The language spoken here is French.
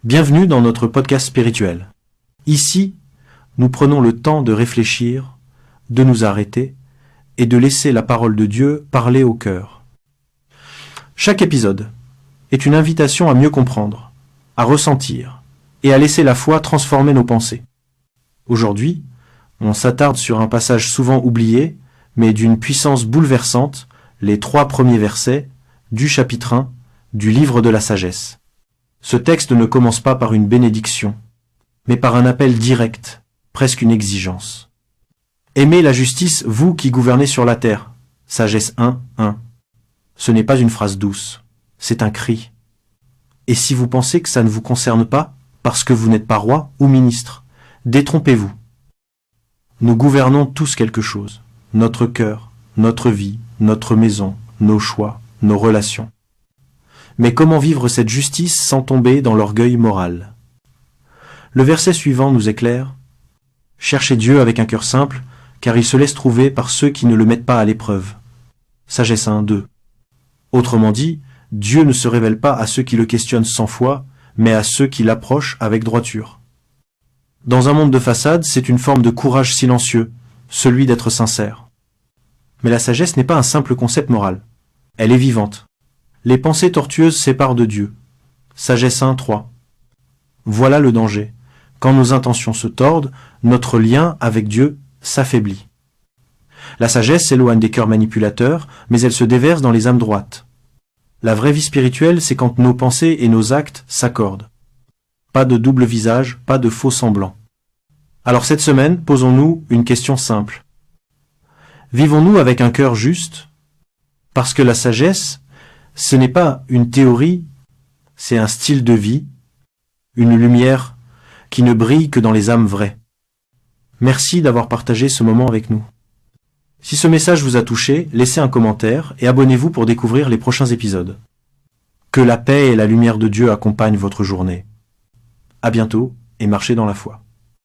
Bienvenue dans notre podcast spirituel. Ici, nous prenons le temps de réfléchir, de nous arrêter et de laisser la parole de Dieu parler au cœur. Chaque épisode est une invitation à mieux comprendre, à ressentir et à laisser la foi transformer nos pensées. Aujourd'hui, on s'attarde sur un passage souvent oublié, mais d'une puissance bouleversante, les 3 premiers versets du chapitre 1 du livre de la sagesse. Ce texte ne commence pas par une bénédiction, mais par un appel direct, presque une exigence. Aimez la justice, vous qui gouvernez sur la terre. Sagesse 1, 1. Ce n'est pas une phrase douce, c'est un cri. Et si vous pensez que ça ne vous concerne pas, parce que vous n'êtes pas roi ou ministre, détrompez-vous. Nous gouvernons tous quelque chose, notre cœur, notre vie, notre maison, nos choix, nos relations. Mais comment vivre cette justice sans tomber dans l'orgueil moral? Le verset suivant nous éclaire. Cherchez Dieu avec un cœur simple, car il se laisse trouver par ceux qui ne le mettent pas à l'épreuve. Sagesse 1, 2. Autrement dit, Dieu ne se révèle pas à ceux qui le questionnent sans foi, mais à ceux qui l'approchent avec droiture. Dans un monde de façade, c'est une forme de courage silencieux, celui d'être sincère. Mais la sagesse n'est pas un simple concept moral. Elle est vivante. Les pensées tortueuses séparent de Dieu. Sagesse 1, 3. Voilà le danger. Quand nos intentions se tordent, notre lien avec Dieu s'affaiblit. La sagesse s'éloigne des cœurs manipulateurs, mais elle se déverse dans les âmes droites. La vraie vie spirituelle, c'est quand nos pensées et nos actes s'accordent. Pas de double visage, pas de faux semblants. Alors cette semaine, posons-nous une question simple. Vivons-nous avec un cœur juste? Parce que la sagesse, ce n'est pas une théorie, c'est un style de vie, une lumière qui ne brille que dans les âmes vraies. Merci d'avoir partagé ce moment avec nous. Si ce message vous a touché, laissez un commentaire et abonnez-vous pour découvrir les prochains épisodes. Que la paix et la lumière de Dieu accompagnent votre journée. À bientôt et marchez dans la foi.